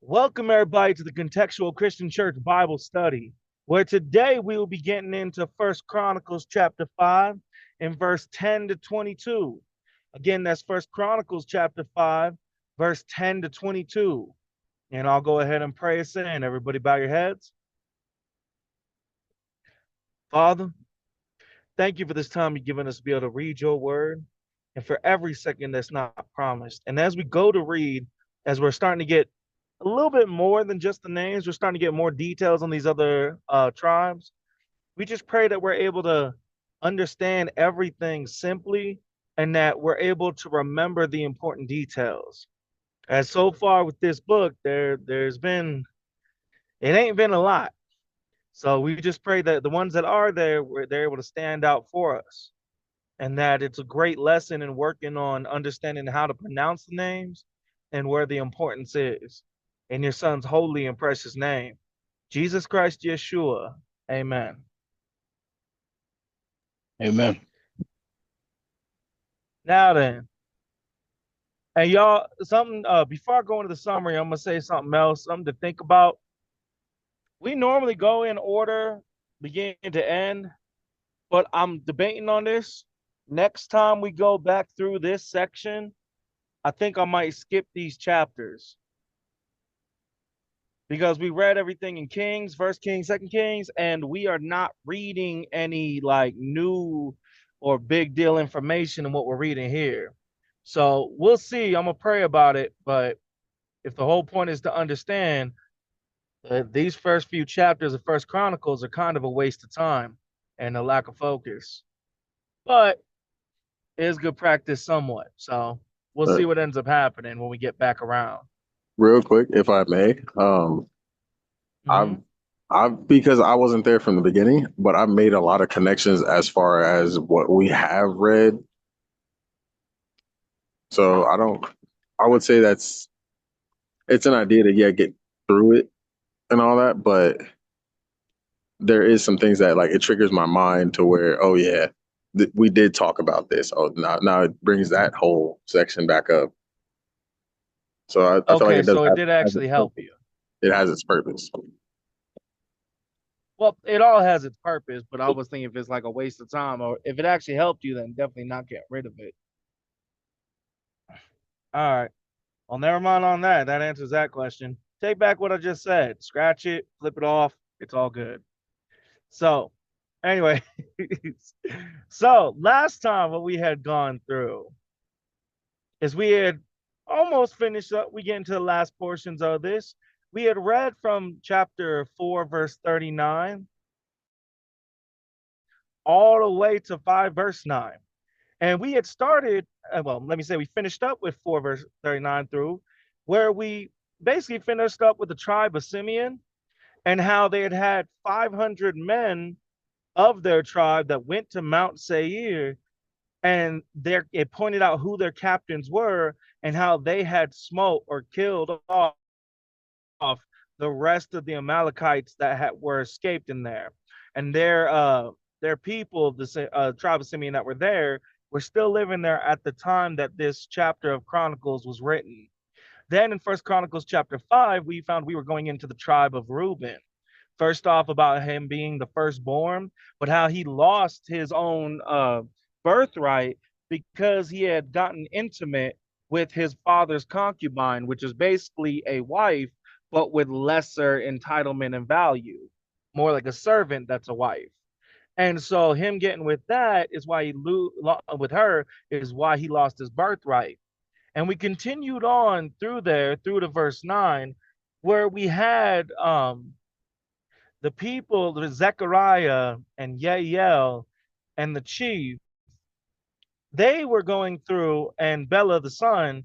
Welcome, everybody, to the Contextual Christian Church Bible Study, where today we will be getting into First Chronicles chapter 5 and verse 10 to 22. Again, that's First Chronicles chapter 5, verse 10 to 22. And I'll go ahead and pray us in. Everybody bow your heads. Father, thank you for this time you've given us to be able to read your word and for every second that's not promised. And as we go to read, as we're starting to get a little bit more than just the names, we're starting to get more details on these other tribes. We just pray that we're able to understand everything simply and that we're able to remember the important details. As so far with this book, there's been it ain't been a lot. So we just pray that the ones that are there, they're able to stand out for us, and that it's a great lesson in working on understanding how to pronounce the names and where the importance is. In your son's holy and precious name, Jesus Christ Yeshua. Amen. Amen. Now then, and y'all, something before I go into the summary, I'm gonna say something else, something to think about. We normally go in order, beginning to end, but I'm debating on this. Next time we go back through this section, I think I might skip these chapters because we read everything in Kings, First Kings, Second Kings, and we are not reading any like new or big deal information in what we're reading here. So we'll see. I'm gonna pray about it, but if the whole point is to understand these first few chapters of First Chronicles are kind of a waste of time and a lack of focus, but it is good practice somewhat. So we'll Uh, see what ends up happening when we get back around. Real quick, if I may, I've Mm-hmm. I've because I wasn't there from the beginning, but I've made a lot of connections as far as what we have read. So I would say it's an idea to get through it and all that, but there is some things that like it triggers my mind to where, oh yeah, we did talk about this. Oh, now it brings that whole section back up. So I feel like Okay, it does so it did have its actually help purpose. you. It has its purpose. Well, it all has its purpose, but I was thinking if it's like a waste of time or if it actually helped you, then definitely not get rid of it. All right. Well, never mind on that. That answers that question. Take back what I just said. Scratch it, flip it off. It's all good. So, anyway, so last time what we had gone through is we had almost finished up. We get into the last portions of this. We had read from chapter 4, verse 39, all the way to 5, verse 9. And we had started, well, let me say we finished up with 4, verse 39 through, where we basically finished up with the tribe of Simeon and how they had had 500 men of their tribe that went to Mount Seir, and it pointed out who their captains were and how they had smote or killed off the rest of the Amalekites that were escaped in there, and their people, the tribe of Simeon that were there, were still living there at the time that this chapter of Chronicles was written. Then in First Chronicles chapter 5, we found we were going into the tribe of Reuben. First off, about him being the firstborn, but how he lost his own birthright because he had gotten intimate with his father's concubine, which is basically a wife, but with lesser entitlement and value, more like a servant that's a wife. And so him getting with that is why with her is why he lost his birthright. And we continued on through there through to verse 9, where we had the people, the Zechariah and Yael and the chief, they were going through, and Bela the son,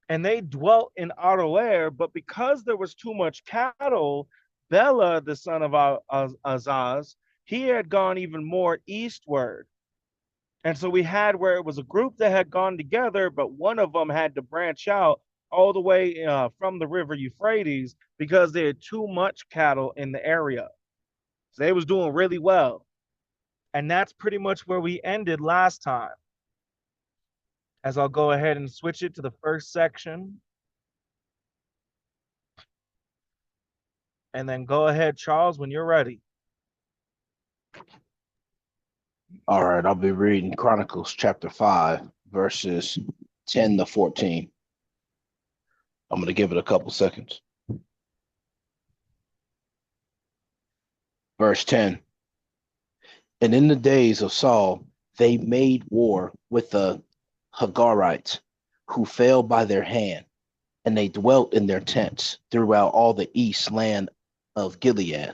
and they dwelt in Aroer, but because there was too much cattle, Bela the son of Azaz, he had gone even more eastward. And so we had where it was a group that had gone together, but one of them had to branch out all the way from the river Euphrates because they had too much cattle in the area. So they was doing really well. And that's pretty much where we ended last time. As I'll go ahead and switch it to the first section. And then go ahead, Charles, when you're ready. All right, I'll be reading Chronicles chapter 5, verses 10 to 14. I'm going to give it a couple seconds. Verse 10. And in the days of Saul, they made war with the Hagarites, who fell by their hand, and they dwelt in their tents throughout all the east land of Gilead.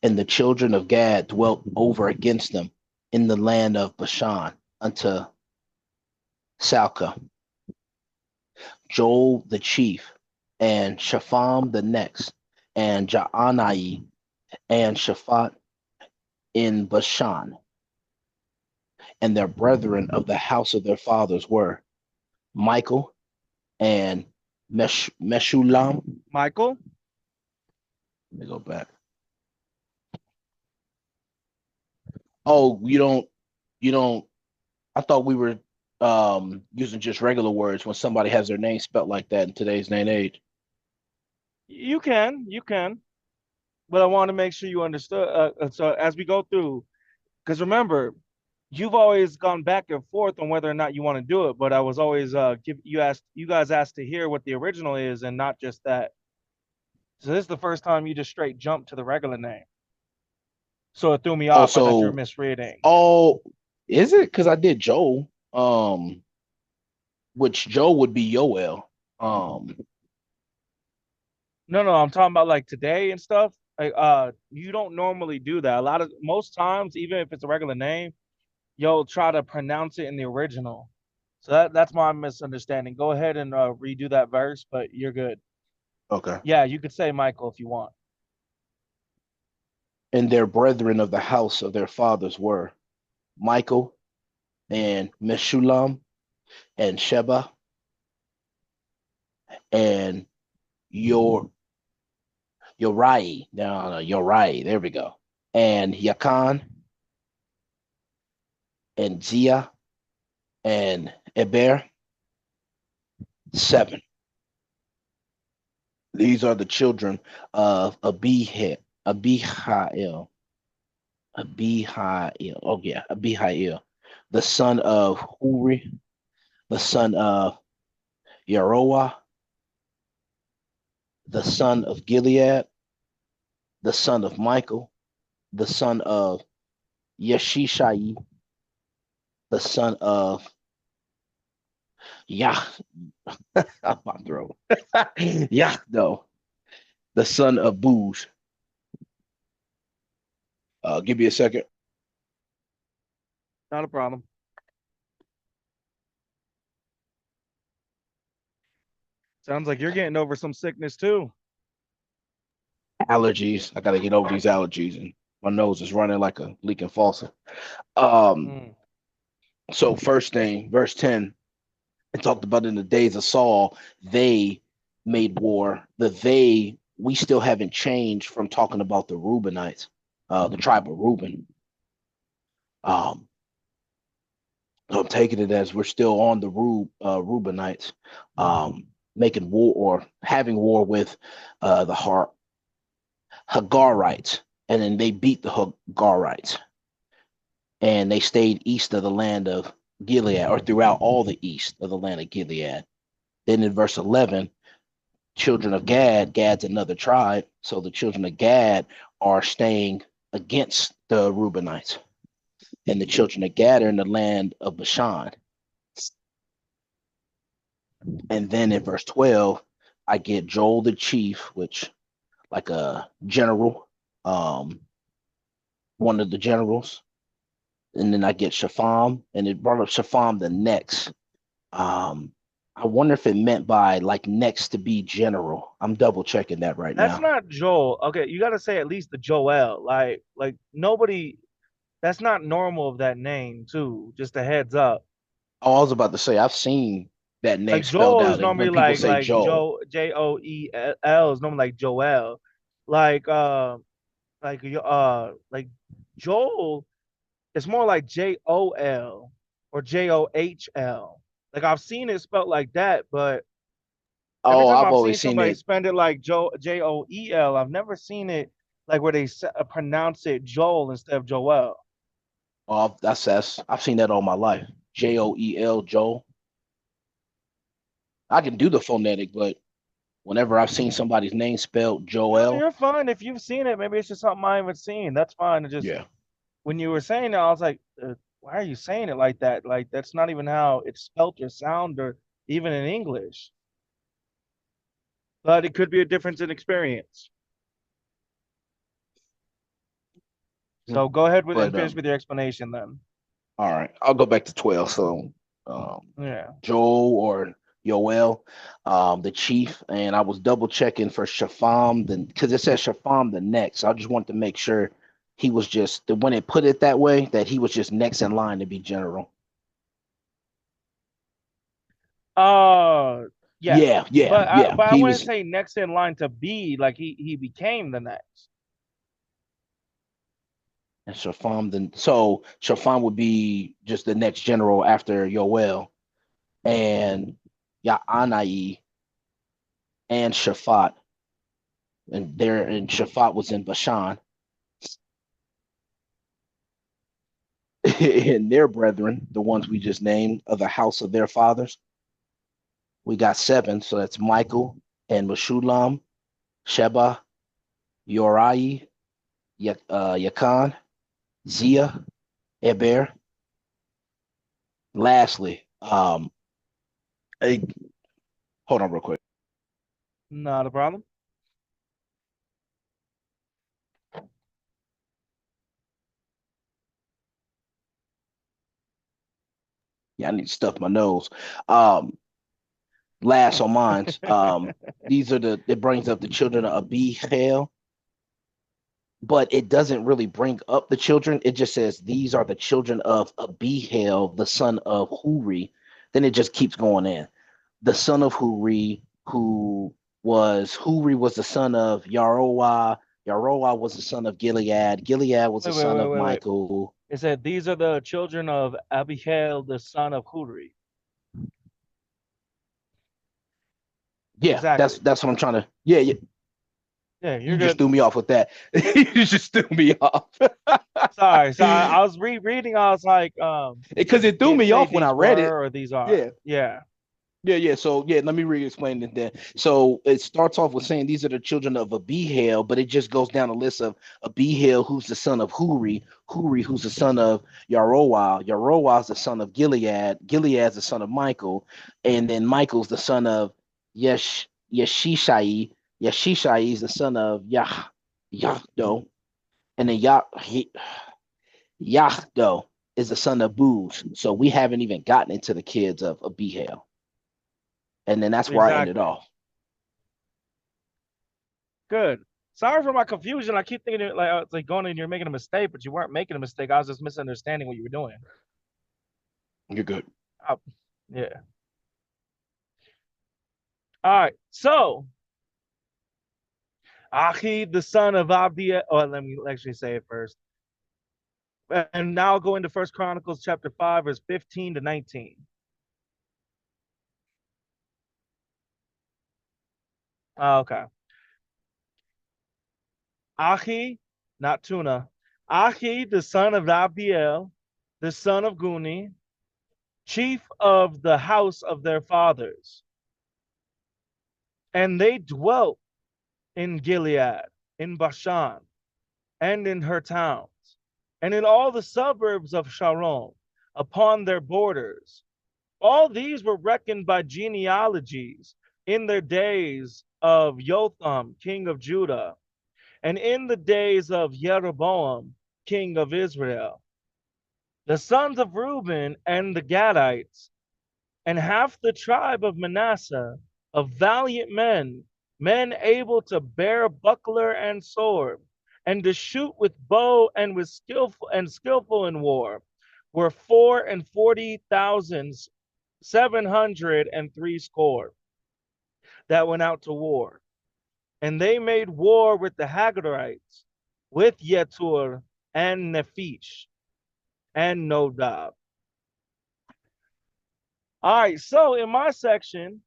And the children of Gad dwelt over against them in the land of Bashan unto Salcah. Joel the chief, and Shapham the next, and Jaanai, and Shaphat in Bashan. And their brethren of the house of their fathers were Michael and Meshulam. Michael? Let me go back. Oh, you don't. I thought we were using just regular words when somebody has their name spelled like that in today's day and age. You can. But I want to make sure you understood. So as we go through, because remember, you've always gone back and forth on whether or not you want to do it. But I was always you guys asked to hear what the original is and not just that. So this is the first time you just straight jumped to the regular name. So it threw me off. I thought you were Also, misreading. oh, is it? Because I did Joel, which Joel would be Yoel. Um, No, I'm talking about like today and stuff. Like you don't normally do that. A lot of most times, even if it's a regular name, you'll try to pronounce it in the original. So that's my misunderstanding. Go ahead and redo that verse, but you're good. okay. Yeah, you could say Michael if you want. And their brethren of the house of their fathers were Michael and Meshulam and Sheba and your Yorai. No, Yorai. There we go. And Yakan and Zia and Eber. Seven. These are the children of Abihail. Abihail. Oh yeah, Abihail, the son of Huri, the son of Yeroah, the son of Gilead, the son of Michael, the son of Yeshishai, the son of Yah. My throat. Yah, no, the son of Booz. Give me a second. Not a problem. Sounds like you're getting over some sickness too. Allergies. I gotta get over these allergies, and my nose is running like a leaking faucet. Um, Mm. so first thing, verse 10, it talked about in the days of Saul, they made war. The they, we still haven't changed from talking about the Reubenites, the tribe of Reuben. Um, so I'm taking it as we're still on the Reubenites, making war or having war with the Hagarites, and then they beat the Hagarites, and they stayed east of the land of Gilead, or throughout all the east of the land of Gilead. Then in verse 11, children of Gad, Gad's another tribe, so the children of Gad are staying against the Reubenites, and the children of Gad are in the land of Bashan. And then in verse 12, I get Joel the chief, which like a general, um, one of the generals. And then I get Shapham, and it brought up Shapham the next. Um, I wonder if it meant by like next to be general. I'm double checking that right That's now. not Joel. Okay, you got to say at least the Joel. Like nobody. That's not normal of that name too. Just a heads up. Oh, I was about to say I've seen that name Like spelled Joel is out, and normally when people say like Joel, Joe Joel is normally like Joel. Like like Joel is more like Jol or Johl. Like I've seen it spelled like that, but Every Oh, time I've I've seen always seen somebody it. spend it like Joel, I've never seen it like where they pronounce it Joel instead of Joel. Oh, that's I've seen that all my life. Joel, Joel. I can do the phonetic, but whenever I've seen somebody's name spelled No, Joel, you're fine if you've seen it. Maybe it's just something I haven't seen. That's fine. It just yeah. when you were saying it, I was like, why are you saying it like that? Like that's not even how it's spelt or sound or even in English. But it could be a difference in experience. So go ahead with and But finish with your explanation then. all right, I'll go back to 12. So um, Yeah. Joel or Yoel, the chief, and I was double checking for Shafam, because it says Shafam the next. I just wanted to make sure he was just the when it put it that way that he was just next in line to be general. Uh yes. Yeah, yeah, But I yeah. but I He wouldn't was say next in line to be like he became the next. and Shafam. Then so Shafam would be just the next general after Yoel and Ya'anai and Shaphat, and Shaphat was in Bashan, and their brethren, the ones we just named, of the house of their fathers. We got seven, so that's Michael and Meshulam, Sheba, Yorai, Yakan, Zia, Eber. Lastly, hey, hold on real quick. Not a problem. Yeah, I need to stuff my nose. Um, Last on mine. These are it brings up the children of Abihail, but it doesn't really bring up the children. It just says these are the children of Abihail, the son of Huri. Then it just keeps going in. The son of Huri, Huri was the son of Yaroah. Yaroah was the son of Gilead. Gilead was the son of Wait. Michael. It said these are the children of Abihail, the son of Huri. Yeah, Exactly. that's what I'm trying to. Yeah, yeah. Yeah, you're You just good. threw me off with that. You just threw me off Sorry. So I was rereading. I was like, because it threw did it me say off when I these read it. were or these are? Yeah, Yeah. yeah. So yeah, let me re-explain it then. So it starts off with saying these are the children of Abihail, but it just goes down a list of Abihail, who's the son of Huri, Huri, who's the son of Yaroah, Yaroah is the son of Gilead, Gilead's the son of Michael, and then Michael's the son of Yeshishai, Yeshishai is the son of Yahdo, and then Yahdo is the son of Booz. So we haven't even gotten into the kids of Abihail. And then that's where I ended Exactly. off. Good. Sorry for my confusion. I keep thinking like it's like going and you're making a mistake, but you weren't making a mistake. I was just misunderstanding what you were doing. You're good. I, yeah. All right. So Achi, the son of Abdiel. Oh, let me actually say it first. And now I'll go into First Chronicles chapter 5, verse 15 to 19. Okay. Achi, not tuna. Achi, the son of Abdiel, the son of Guni, chief of the house of their fathers. And they dwelt in Gilead, in Bashan, and in her towns, and in all the suburbs of Sharon, upon their borders. All these were reckoned by genealogies in their days of Jotham, king of Judah, and in the days of Jeroboam, king of Israel. The sons of Reuben and the Gadites, and half the tribe of Manasseh, of valiant men, men able to bear buckler and sword, and to shoot with bow and with skillful in war, were 44,703 that went out to war. And they made war with the Hagarites, with Yetur and Nephish and Nodab. All right, so in my section,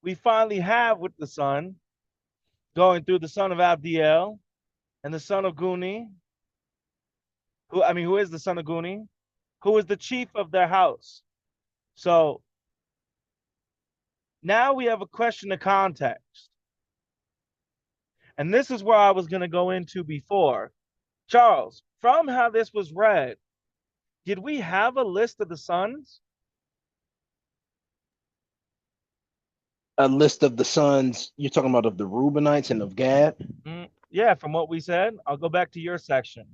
we finally have with the son, going through the son of Abdiel and the son of Guni, who is the son of Guni, who is the chief of their house. So now we have a question of context. And this is where I was going to go into before. Charles, from how this was read, did we have a list of the sons? A list of the sons you're talking about of the Reubenites and of Gad. Yeah, from what we said. I'll go back to your section.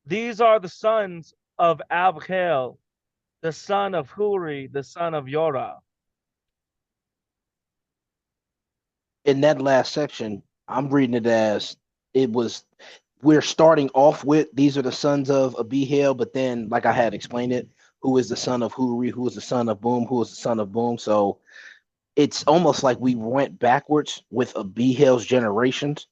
These are the sons of Abchel, the son of Huri, the son of Yorah. In that last section, I'm reading it as it was. We're starting off with these are the sons of Abihail, but then, like I had explained it, who is the son of Huri, who is the son of Boom, who is the son of Boom. So it's almost like we went backwards with Abihail's generations,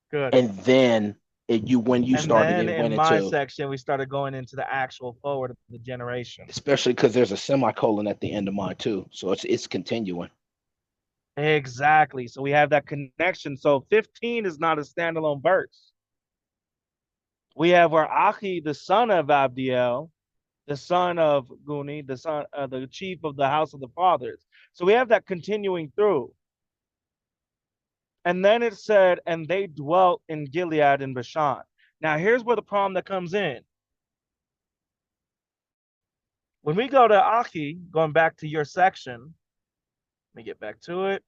Good. and then when you And started, then it in went my into, section, we started going into the actual forward of the generation. especially because there's a semicolon at the end of mine too, so it's continuing. Exactly. So we have that connection. So 15 is not a standalone verse. We have where Achi, the son of Abdiel, the son of Guni, the chief of the house of the fathers. So we have that continuing through. And then it said, and they dwelt in Gilead and Bashan. Now here's where the problem that comes in. When we go to Achi, going back to your section, let me get back to it.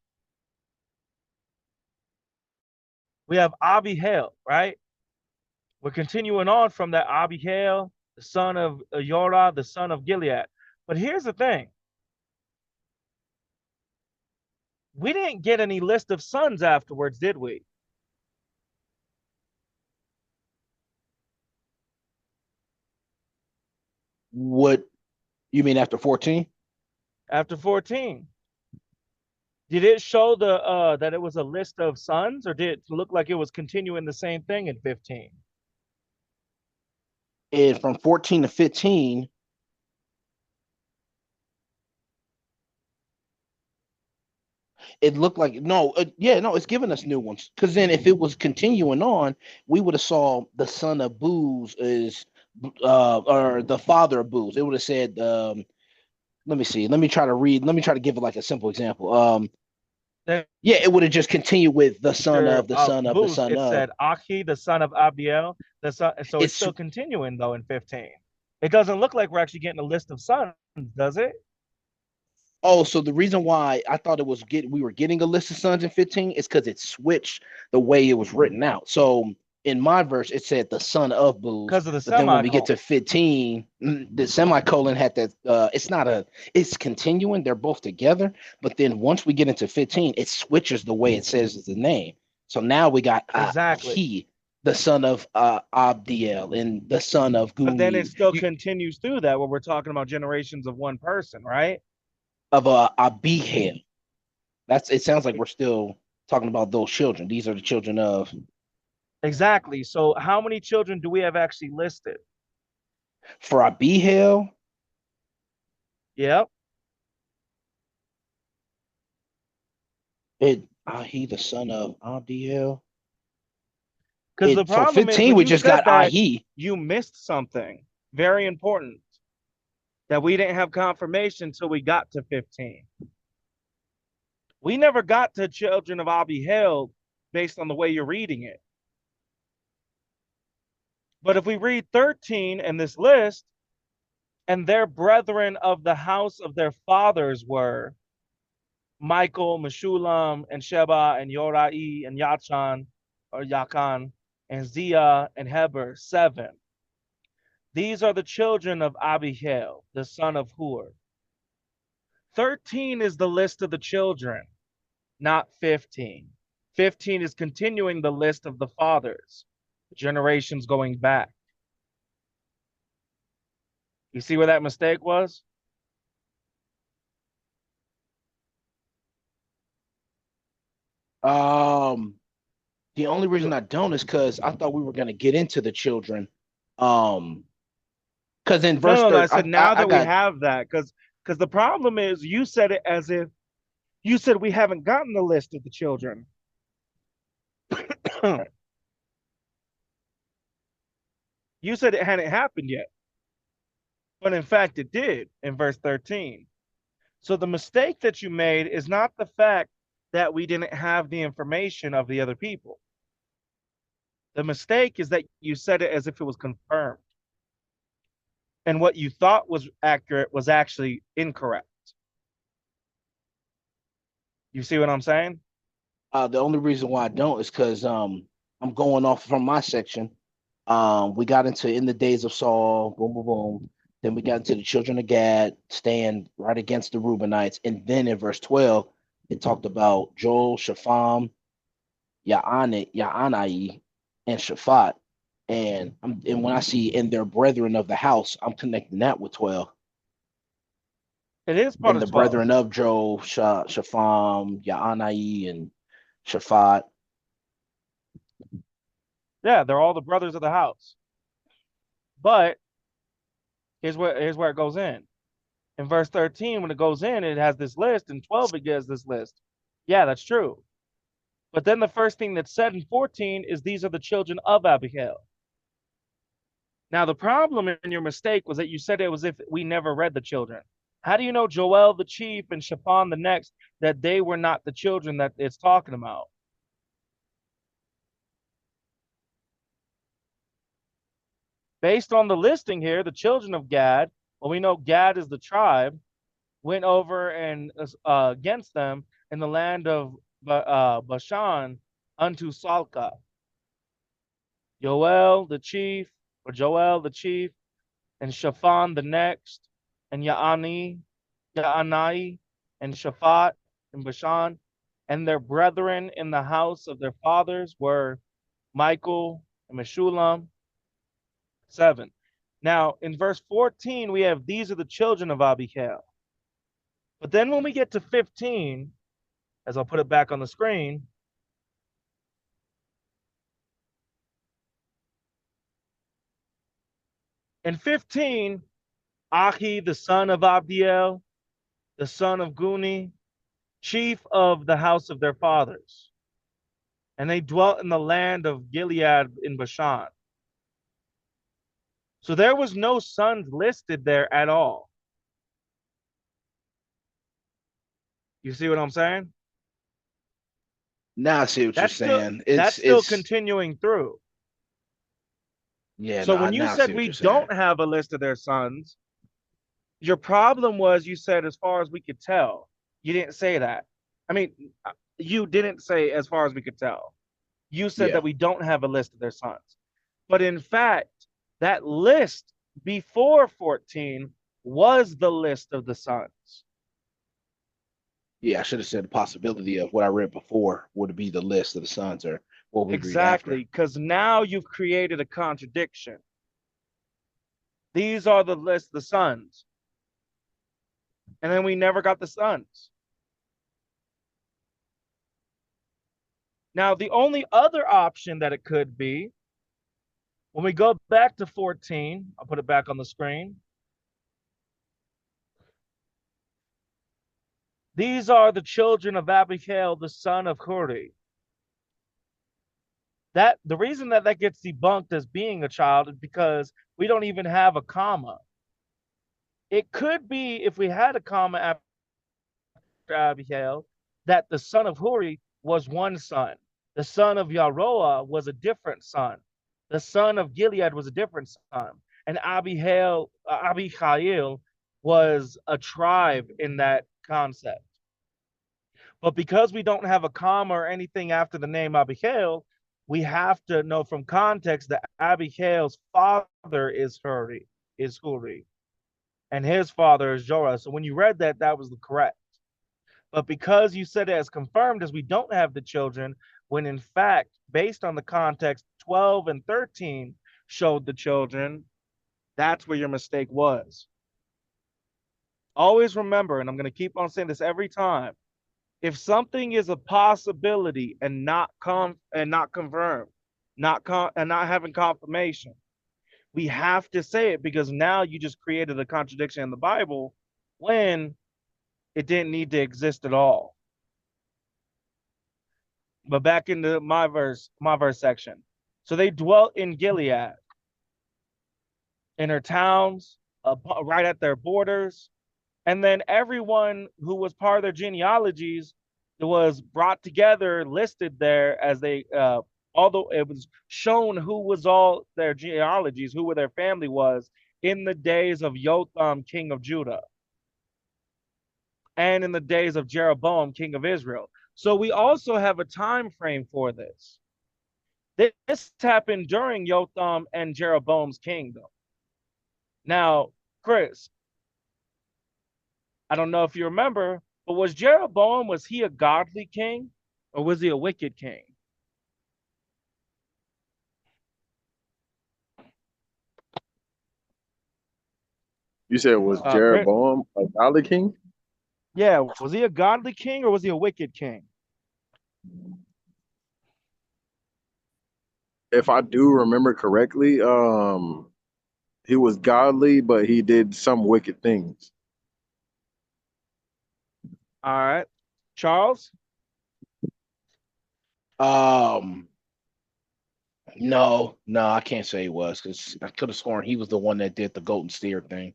We have Abihail, right? We're continuing on from that Abihail, the son of Yorah, the son of Gilead. But here's the thing. We didn't get any list of sons afterwards, did we? What you mean after 14? After 14. Did it show the that it was a list of sons, or did it look like it was continuing the same thing in 15? And from 14 to 15, it looked like no, yeah, no, it's giving us new ones. Because then, if it was continuing on, we would have saw the son of Booz is, or the father of Booz. It would have said, let me see, let me try to read, let me try to give it like a simple example. Yeah, it would have just continued with the son of the son of the Booth, son it of. said Achi, the son of Abiel, the son. So it's It's still continuing though in 15. It doesn't look like we're actually getting a list of sons, does it? Oh, so the reason why I thought it was we were getting a list of sons in 15 is because it switched the way it was written out. So in my verse, it said the son of Booz, Because of the but then when we get semicolon. to 15, the semicolon had that. It's not a. It's continuing. They're both together, but then once we get into 15, it switches the way it says the name. So now we got Exactly. he, the son of Abdiel, and the son of But then it Guni. still continues through that where we're talking about generations of one person, right? Of Abihail. That's it. Sounds like we're still talking about those children. These are the children of. Exactly. So how many children do we have actually listed? For Abihail, Yep. he the son of Abihail. Because the It for problem is 15 when we you just said got that, Ahi. you missed something very important that we didn't have confirmation until we got to 15. We never got to children of Abihail based on the way you're reading it. But if we read 13 in this list, and their brethren of the house of their fathers were Michael, Meshulam, and Sheba, and Yorai, and Yachan, or Yakan, and Zia, and Heber, 7. These are the children of Abihail, the son of Hur. 13 is the list of the children, not 15. 15 is continuing the list of the fathers, generations going back. You see where that mistake was? Um, the only reason I don't is because I thought we were gonna get into the children. Because Because in No, verse no, no. I 30, said now I that we got have that, because the problem is you said it as if you said we haven't gotten the list of the children. You said it hadn't happened yet, but in fact it did in verse 13. So the mistake that you made is not the fact that we didn't have the information of the other people. The mistake is that you said it as if it was confirmed. And what you thought was accurate was actually incorrect. You see what I'm saying? the only reason why I don't is because I'm going off from my section. We got into in the days of Saul, boom, boom, boom. Then we got into the children of Gad, stand right against the Reubenites. And then in verse 12, it talked about Joel, Shapham, Yaanai, and Shaphat. And when I see in their brethren of the house, I'm connecting that with 12. It is part And of the 12. brethren of Joel, Shapham, Yaanai, and Shaphat. Yeah, they're all the brothers of the house. But here's where it goes in. In verse 13, when it goes in, it has this list. In 12, it gives this list. Yeah, that's true. But then the first thing that's said in 14 is these are the children of Abihail. Now, the problem in your mistake was that you said it was if we never read the children. How do you know Joel the chief and Shaphan the next that they were not the children that it's talking about? Based on the listing here, the children of Gad, well, we know Gad is the tribe, went over and against them in the land of Bashan unto Salka. Joel the chief, and Shaphan the next, and Yaanai, and Shaphat and Bashan, and their brethren in the house of their fathers were Michael and Meshulam. 7. Now, in verse 14, we have these are the children of Abihail. But then when we get to 15, as I'll put it back on the screen, in 15, Ahi, the son of Abdiel, the son of Guni, chief of the house of their fathers. And they dwelt in the land of Gilead in Bashan. So there was no sons listed there at all. You see what I'm saying? Now I see what you're That's still saying. that's still continuing through. Yeah, So no, when you now I see said what we you're saying. don't have a list of their sons, your problem was you said as far as we could tell. You didn't say that. I mean, you didn't say as far as we could tell. You said Yeah, that we don't have a list of their sons. But in fact, that list before 14 was the list of the sons. yeah, I should have said the possibility of what I read before would be the list of the sons or what we read after. Exactly, because now you've created a contradiction. These are the list of the sons. And then we never got the sons. Now, the only other option that it could be, when we go back to 14, I'll put it back on the screen. These are the children of Abihail, the son of Huri. That the reason that that gets debunked as being a child is because we don't even have a comma. It could be if we had a comma after Abihail that the son of Huri was one son. The son of Yaroah was a different son. The son of Gilead was a different son. And Abihail was a tribe in that concept. But because we don't have a comma or anything after the name Abihail, we have to know from context that Abihail's father is Huri, and his father is Jorah. So when you read that, that was the correct. But because you said it as confirmed as we don't have the children, when in fact, based on the context, 12 and 13 showed the children, that's where your mistake was. Always remember, and I'm going to keep on saying this every time, if something is a possibility and not confirmed, and not having confirmation, We have to say it because now you just created a contradiction in the Bible when it didn't need to exist at all. But back into my verse section. So they dwelt in Gilead, in her towns, right at their borders. And then everyone who was part of their genealogies was brought together, listed there as they, although it was shown who was all their genealogies, who their family was in the days of Jotham, king of Judah, and in the days of Jeroboam, king of Israel. So we also have a time frame for this. This happened during Jotham and Jeroboam's kingdom. Now, Chris, I don't know if you remember, but was Jeroboam, was he a godly king or was he a wicked king? You said it was Chris, Jeroboam a godly king? yeah, was he a godly king or was he a wicked king? If I do remember correctly, he was godly, but he did some wicked things. All right. Charles? Um, no, I can't say he was because I could have sworn he was the one that did the goat and steer thing,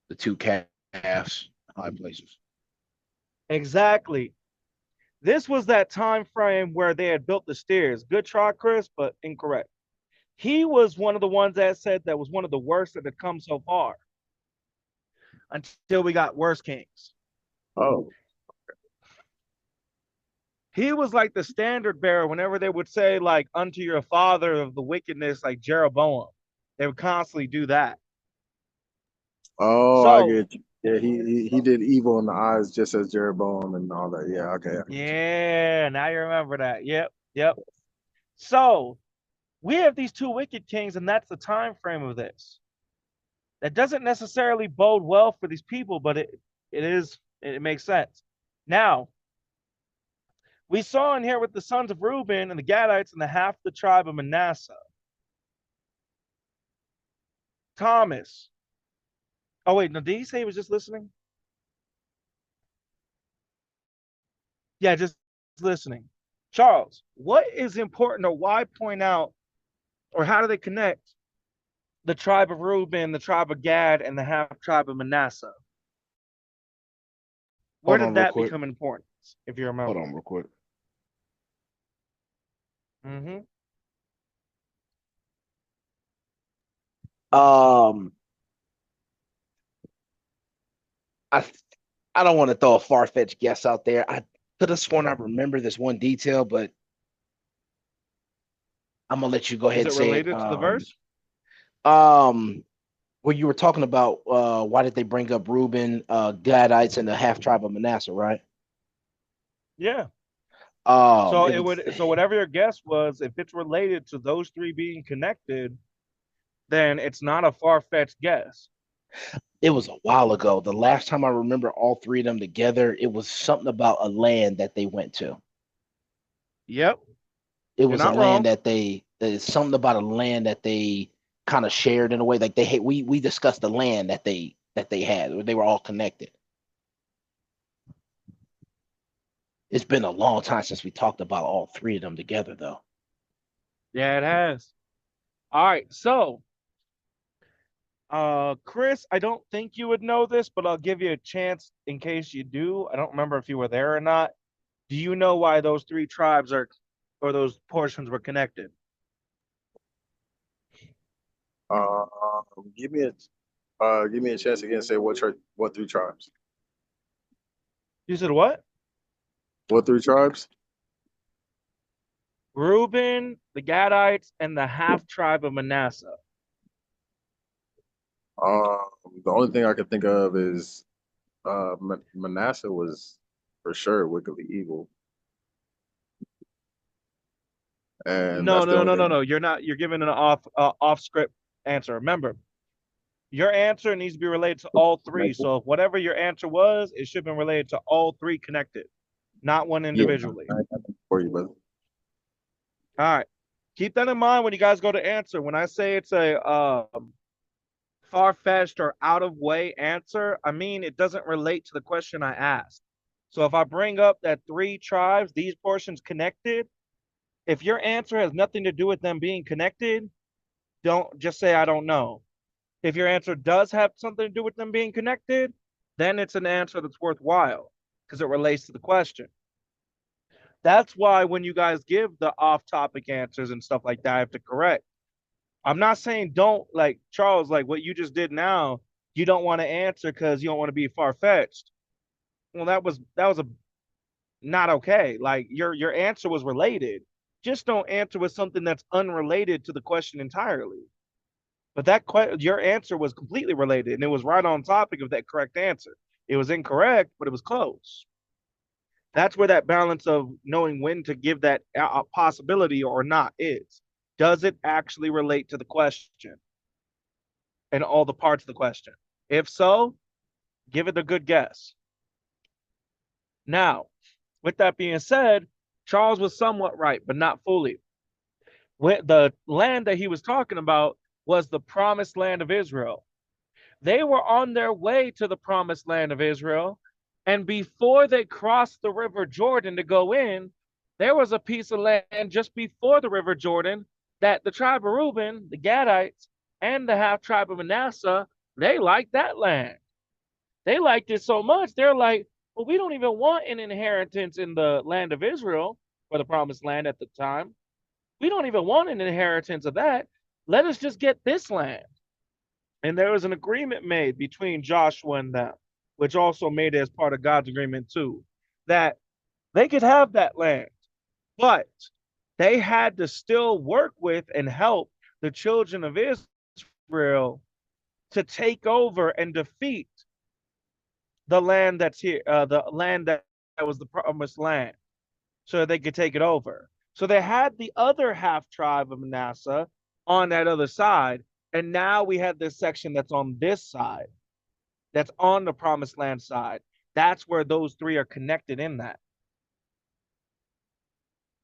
the two calves, high places. Exactly. This was that time frame where they had built the stairs. Good try, Chris, but incorrect. He was one of the ones that said that was one of the worst that had come so far until we got worse kings. Oh, He was like the standard bearer whenever they would say, like, unto your father of the wickedness, like Jeroboam. They would constantly do that. oh, I So, get you. Yeah, he did evil in the eyes just as Jeroboam and all that. Yeah, okay. I get you. yeah, now you remember that. Yep, yep. So, we have these two wicked kings, and that's the time frame of this. That doesn't necessarily bode well for these people, but it makes sense. Now, we saw in here with the sons of Reuben and the Gadites and the half the tribe of Manasseh. Thomas. Oh, wait, no, did he say he was just listening? Yeah, just listening. Charles, what is important or why point out or how do they connect the tribe of Reuben, the tribe of Gad, and the half tribe of Manasseh? Where Hold did on, real that quick. become important, if you Hold remember? on, real quick. Mm-hmm. Um, I I don't want to throw a far fetched guess out there. I could have sworn I remember this one detail, but I'm gonna let you go ahead Is and it say it. related to the verse? Um, where you were talking about why did they bring up Reuben, Gadites, and the half tribe of Manasseh, right? Yeah. It was So whatever your guess was, if it's related to those three being connected, then it's not a far-fetched guess. it was a while ago. The last time I remember all three of them together, it was something about a land that they went to. Yep, It you're was a not land wrong. that there's something about a land that they kind of shared in a way. Like we discussed the land that they had. They were all connected. It's been a long time since we talked about all three of them together, though. Yeah, it has. All right, so Chris, I don't think you would know this, but I'll give you a chance in case you do. I don't remember if you were there or not. Do you know why those three tribes are or those portions were connected? Uh, give me give me a chance again. Say what three tribes? You said what? What three tribes? Reuben, the Gadites, and the half tribe of Manasseh. The only thing I could think of is Manasseh was for sure wickedly evil, and No, that's the no, only no, no, thing. no. You're not. You're giving an off script answer. Remember, your answer needs to be related to all three. Connected. So if whatever your answer was, it should have been related to all three connected, not one Yeah, individually. I got that for you, brother. All right. Keep that in mind when you guys go to answer. When I say it's a far-fetched or out-of-way answer, I mean it doesn't relate to the question I asked. So if I bring up that 3 tribes, these portions connected, if your answer has nothing to do with them being connected, don't just say I don't know. If your answer does have something to do with them being connected, then it's an answer that's worthwhile because it relates to the question. That's why when you guys give the off-topic answers and stuff like that, I have to correct. I'm not saying don't, like Charles, like what you just did now, you don't want to answer because you don't want to be far-fetched. Well, that was a not okay. Like your answer was related. Just don't answer with something that's unrelated to the question entirely. But your answer was completely related and it was right on topic of that correct answer. It was incorrect, but it was close. That's where that balance of knowing when to give that a possibility or not is. Does it actually relate to the question and all the parts of the question? If so, give it a good guess. Now, with that being said, Charles was somewhat right, but not fully. The land that he was talking about was the promised land of Israel. They were on their way to the promised land of Israel. And before they crossed the river Jordan to go in, there was a piece of land just before the river Jordan that the tribe of Reuben, the Gadites, and the half tribe of Manasseh, they liked that land. They liked it so much, they're like, well, we don't even want an inheritance in the land of Israel, or the promised land at the time. We don't even want an inheritance of that. Let us just get this land. And there was an agreement made between Joshua and them, which also made it as part of God's agreement too, that they could have that land, but they had to still work with and help the children of Israel to take over and defeat the land that's here, the land that was the promised land, so they could take it over. So they had the other half tribe of Manasseh on that other side. And now we have this section that's on this side, that's on the promised land side. That's where those 3 are connected in that.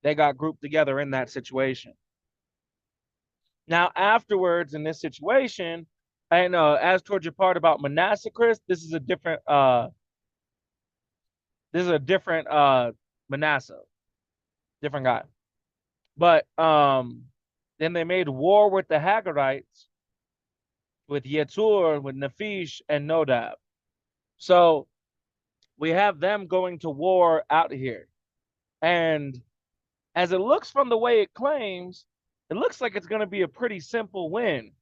They got grouped together in that situation. Now, afterwards in this situation, and as towards your part about Manasseh, Chris, this is a different Manasseh, different guy. But then they made war with the Hagarites, with Yetur, with Nephish, and Nodab. So we have them going to war out here. And as it looks from the way it claims, it looks like it's going to be a pretty simple win.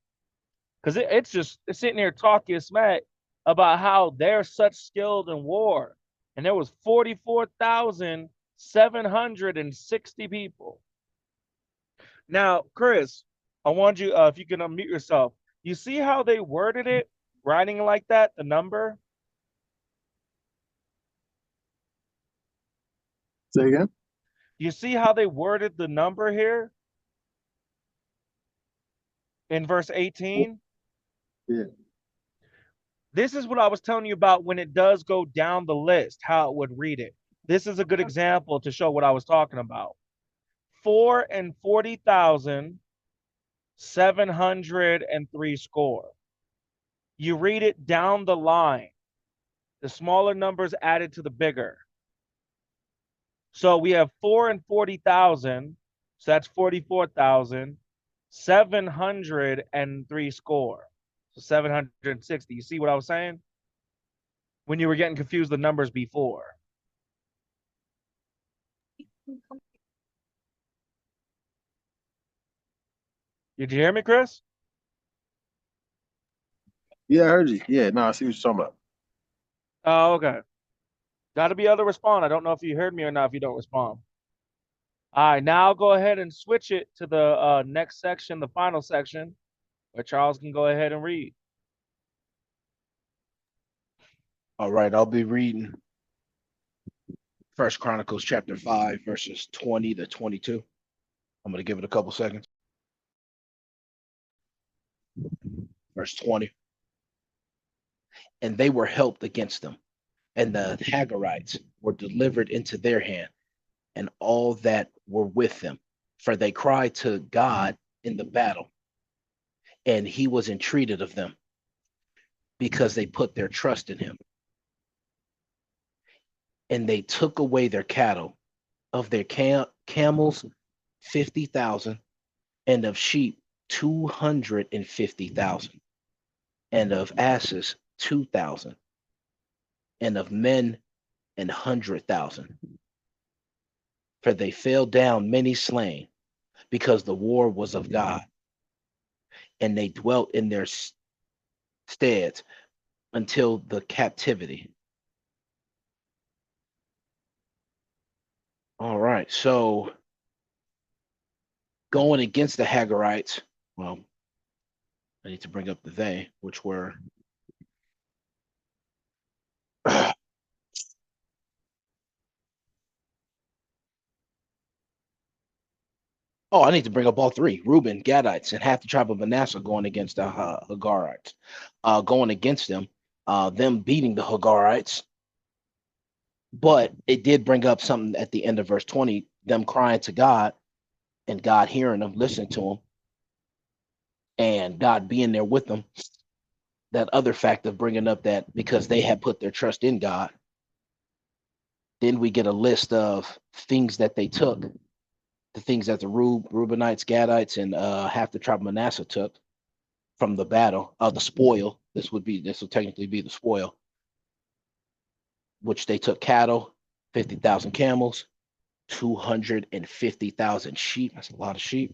Because it's sitting here talking smack about how they're such skilled in war. And there was 44,760 people. Now, Chris, I want you, if you can unmute yourself, you see how they worded it, writing like that, the number? Say again? You see how they worded the number here in verse 18? Yeah. This is what I was telling you about when it does go down the list, how it would read it. This is a good example to show what I was talking about. 440,703 score. You read it down the line. The smaller numbers added to the bigger. So we have 440,000. So that's 44,703 score. So 760. You see what I was saying? When you were getting confused the numbers before. Did you hear me, Chris? Yeah, I heard you. Yeah, no, I see what you're talking about. Oh, okay. Got to be able to respond. I don't know if you heard me or not if you don't respond. All right, now go ahead and switch it to the next section, the final section, where Charles can go ahead and read. All right, I'll be reading First Chronicles chapter 5, verses 20 to 22. I'm going to give it a couple seconds. Verse 20. And they were helped against them, and the Hagarites were delivered into their hand, and all that were with them, For they cried to God in the battle, and he was entreated of them because they put their trust in him. And they took away their cattle, of their camels 50,000, and of sheep 250,000, and of asses 2,000, and of men 100,000. For they fell down many slain, because the war was of God, and they dwelt in their steads until the captivity. All right, so going against the Hagarites, well, I need to bring up the they, which were oh, I need to bring up all three: Reuben, Gadites, and half the tribe of Manasseh going against the Hagarites. Going against them beating the Hagarites. But it did bring up something at the end of verse 20, them crying to God and God hearing them, listening to them, and God being there with them. That other fact of bringing up that because they had put their trust in God, then we get a list of things that they took, the things that the Reubenites, Gadites, and half the tribe of Manasseh took from the battle, the spoil. This would technically be the spoil, which they took cattle, 50,000 camels, 250,000 sheep. That's a lot of sheep.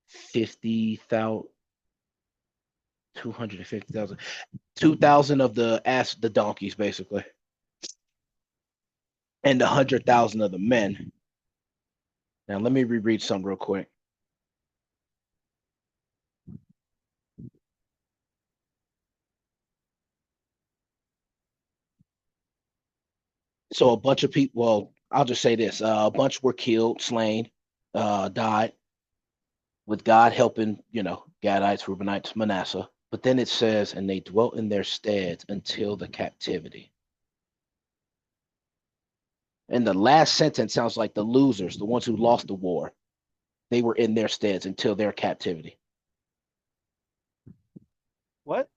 50,000, 250,000, 2,000 of the donkeys, basically, and 100,000 of the men. Now, let me reread some real quick. So a bunch of people, well, I'll just say this, a bunch were killed, slain, died, with God helping, Gadites, Reubenites, Manasseh. But then it says, and they dwelt in their steads until the captivity. And the last sentence sounds like the losers, the ones who lost the war. They were in their steads until their captivity. What?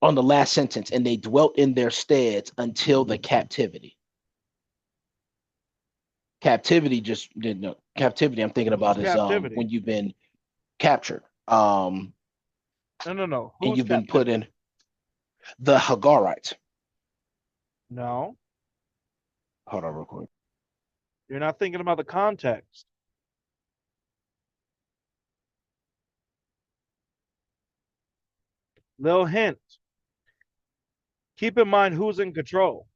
On the last sentence, and they dwelt in their steads until the captivity. Captivity captivity I'm thinking about is Captivity? when you've been captured. No. And Who's you've been captivity? put in the Hagarites. No, Hold on real quick. you're not thinking about the context. Little hint. Keep in mind who's in control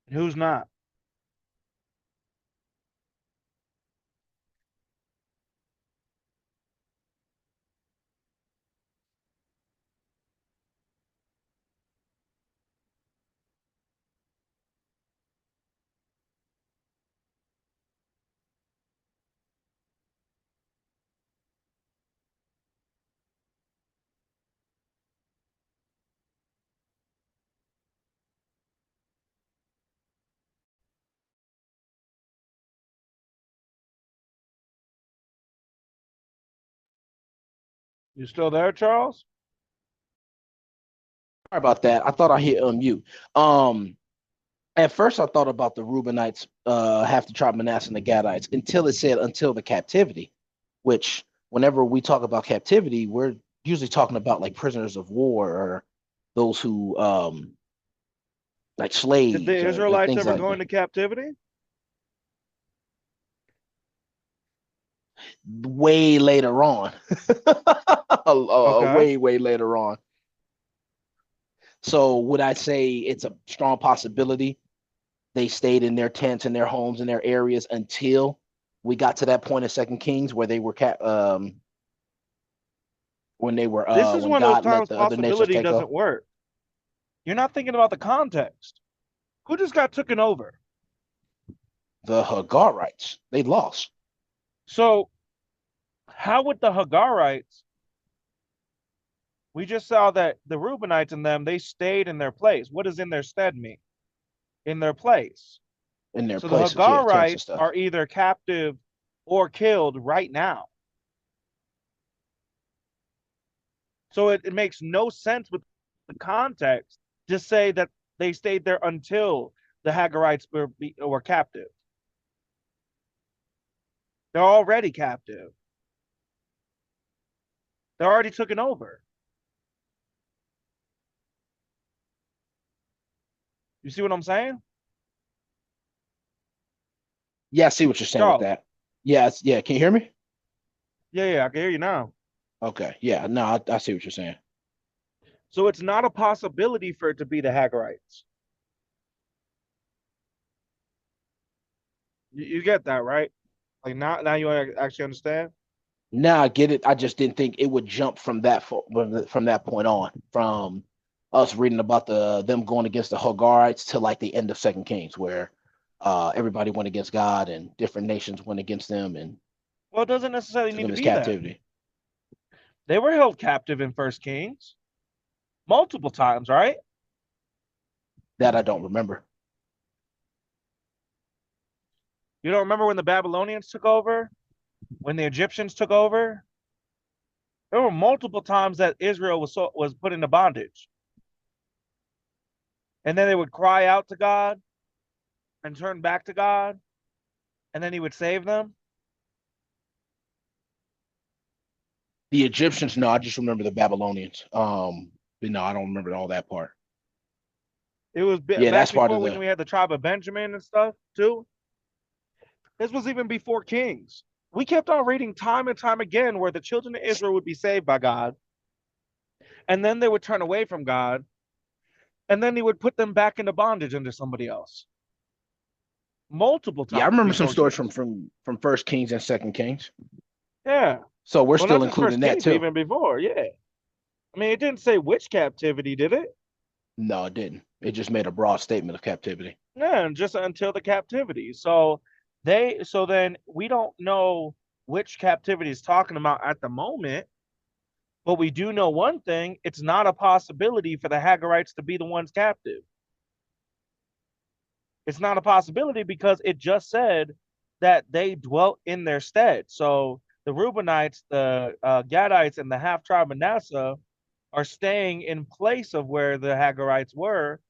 and who's not. You still there, Charles? Sorry about that. I thought I hit unmute. At first I thought about the Reubenites, half the tribe of Manasseh and the Gadites, until it said until the captivity, which whenever we talk about captivity, we're usually talking about like prisoners of war or those who like Did the slaves or Israelites things ever like go that. into captivity? Way later on. Okay. Way later on. So would I say it's a strong possibility they stayed in their tents and their homes and their areas until we got to that point of Second Kings where they were This is when one of those God let times the other nations possibility take doesn't over. work. You're not thinking about the context. Who just got taken over? The Hagarites, they lost. So, how would the Hagarites? We just saw that the Reubenites and them, they stayed in their place. What does in their stead mean? in their place. in their So the places. Yeah, tents and Hagarites stuff. are either captive or killed right now. So it makes no sense with the context to say that they stayed there until the Hagarites were captive. They're already captive. They're already taken over. You see what I'm saying? Yeah, I see what you're saying with Charles. that. Yeah, yeah. Can you hear me? Yeah, I can hear you now. Okay. Yeah. No, I see what you're saying. So it's not a possibility for it to be the Hagarites. You get that, right? Like now you actually understand? Now I get it. I just didn't think it would jump from from that point on, from us reading about them going against the Hagarites to like the end of Second Kings, where everybody went against God and different nations went against them and Well, it doesn't necessarily took need them to as be that. captivity. They were held captive in First Kings multiple times, right? That I don't remember. You don't remember when the Babylonians took over? When the Egyptians took over? There were multiple times that Israel was put into bondage. And then they would cry out to God and turn back to God, and then he would save them. The Egyptians, no, I just remember the Babylonians. But no, I don't remember all that part. It was Yeah, back that's part before of when the. we had the tribe of Benjamin and stuff, too. This was even before Kings. We kept on reading time and time again where the children of Israel would be saved by God, and then they would turn away from God, and then he would put them back into bondage under somebody else. Multiple Yeah, I times remember some before stories Kings. from First Kings and Second Kings. Yeah. So we're Well, still not just including First that Kings, but too. even before. Yeah. I mean, it didn't say which captivity, did it? No, it didn't. It just made a broad statement of captivity. No, just until the captivity. So then we don't know which captivity is talking about at the moment, but we do know one thing: it's not a possibility for the Hagarites to be the ones captive. It's not a possibility because it just said that they dwelt in their stead. So the Reubenites, the Gadites, and the half tribe Manasseh are staying in place of where the Hagarites were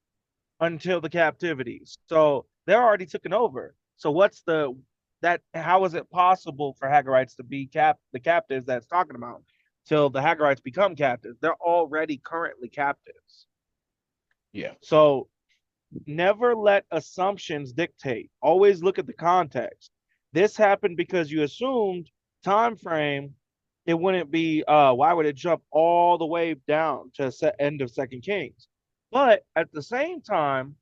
until the captivity. So they're already taken over. So what's the that? How is it possible for Hagarites to be the captives that's talking about till the Hagarites become captives? They're already currently captives. Yeah. So never let assumptions dictate. Always look at the context. This happened because you assumed time frame. It wouldn't be. Why would it jump all the way down to end of Second Kings? But at the same time,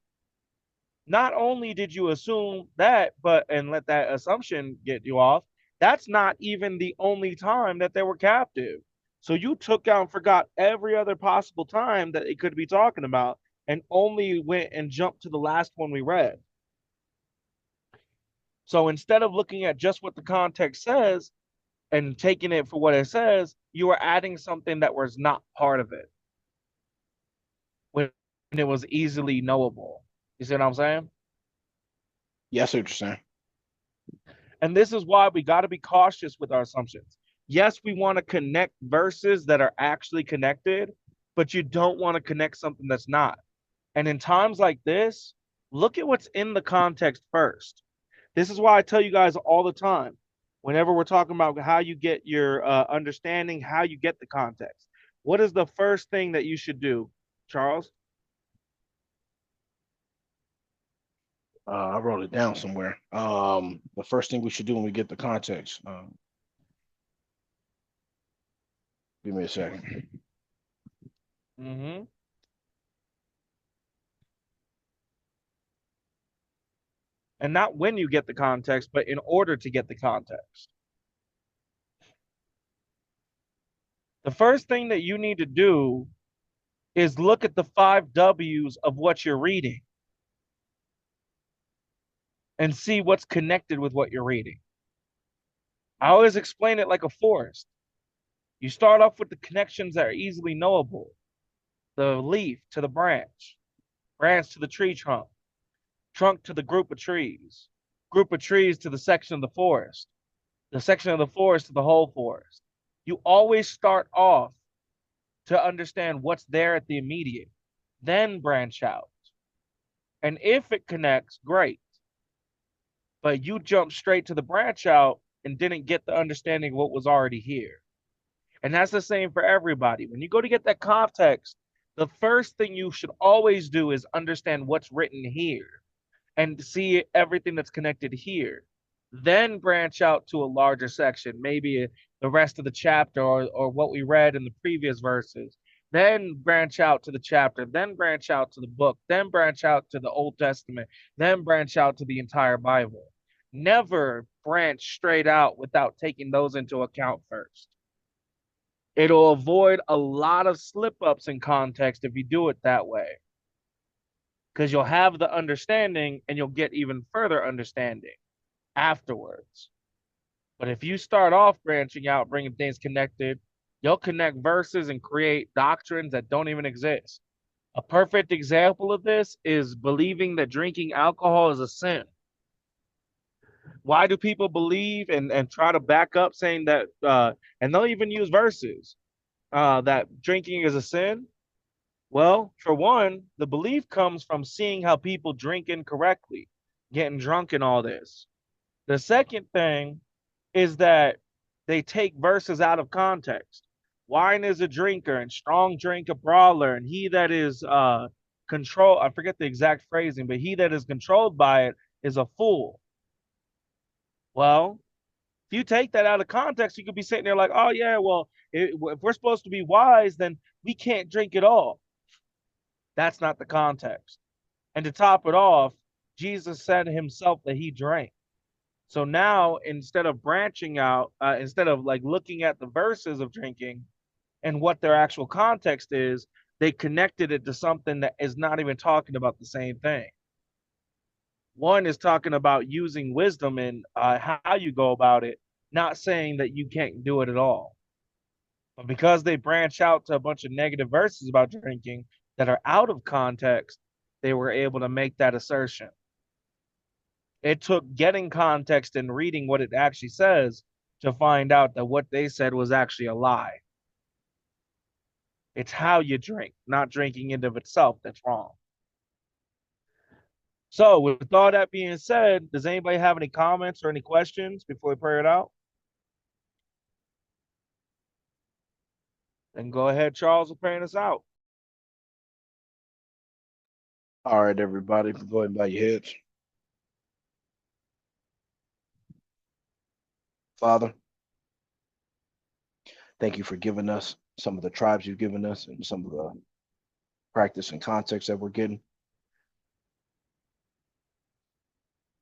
not only did you assume that, but and let that assumption get you off, that's not even the only time that they were captive. So you took out and forgot every other possible time that it could be talking about and only went and jumped to the last one we read. So instead of looking at just what the context says and taking it for what it says, you are adding something that was not part of it when it was easily knowable. You see what I'm saying? Yeah, I see what you're saying. And this is why we got to be cautious with our assumptions. Yes, we want to connect verses that are actually connected, but you don't want to connect something that's not. And in times like this, look at what's in the context first. This is why I tell you guys all the time, whenever we're talking about how you get your understanding, how you get the context. What is the first thing that you should do, Charles? I wrote it down somewhere. The first thing we should do when we get the context. Give me a second. Mm-hmm. And not when you get the context, but in order to get the context. The first thing that you need to do is look at the 5 W's of what you're reading and see what's connected with what you're reading. I always explain it like a forest. You start off with the connections that are easily knowable, the leaf to the branch to the tree trunk, trunk to the group of trees to the section of the section of the forest to the whole forest. You always start off to understand what's there at the immediate, then branch out. And if it connects, great. But you jump straight to the branch out and didn't get the understanding of what was already here. And that's the same for everybody. When you go to get that context, the first thing you should always do is understand what's written here and see everything that's connected here. Then branch out to a larger section, maybe the rest of the chapter or what we read in the previous verses. Then branch out to the chapter, then branch out to the book, then branch out to the Old Testament, then branch out to the entire Bible. Never branch straight out without taking those into account first. It'll avoid a lot of slip ups in context if you do it that way, because you'll have the understanding and you'll get even further understanding afterwards. But if you start off branching out, bringing things connected, you'll connect verses and create doctrines that don't even exist. A perfect example of this is believing that drinking alcohol is a sin. Why do people believe and try to back up saying that, and they'll even use verses that drinking is a sin? Well, for one, the belief comes from seeing how people drink incorrectly, getting drunk and all this. The second thing is that they take verses out of context. Wine is a drinker, and strong drink a brawler, and he that is control, I forget the exact phrasing, but he that is controlled by it is a fool. Well, if you take that out of context, you could be sitting there like, oh yeah, well, if we're supposed to be wise, then we can't drink at all. That's not the context. And to top it off, Jesus said himself that he drank. So now, instead of branching out, instead of like looking at the verses of drinking and what their actual context is, they connected it to something that is not even talking about the same thing. One is talking about using wisdom in how you go about it, not saying that you can't do it at all. But because they branch out to a bunch of negative verses about drinking that are out of context, they were able to make that assertion. It took getting context and reading what it actually says to find out that what they said was actually a lie. It's how you drink, not drinking in of itself, that's wrong. So, with all that being said, does anybody have any comments or any questions before we pray it out? Then go ahead, Charles, and pray us out. All right, everybody, go ahead and bow your heads. Father, thank you for giving us some of the tribes you've given us and some of the practice and context that we're getting.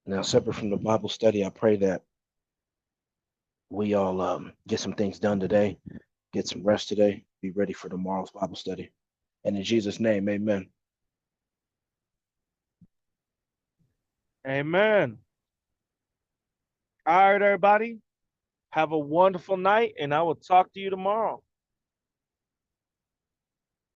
Now, separate from the Bible study, I pray that we all get some things done today, get some rest today, be ready for tomorrow's Bible study. And in Jesus' name, amen. Amen. All right, everybody. Have a wonderful night, and I will talk to you tomorrow.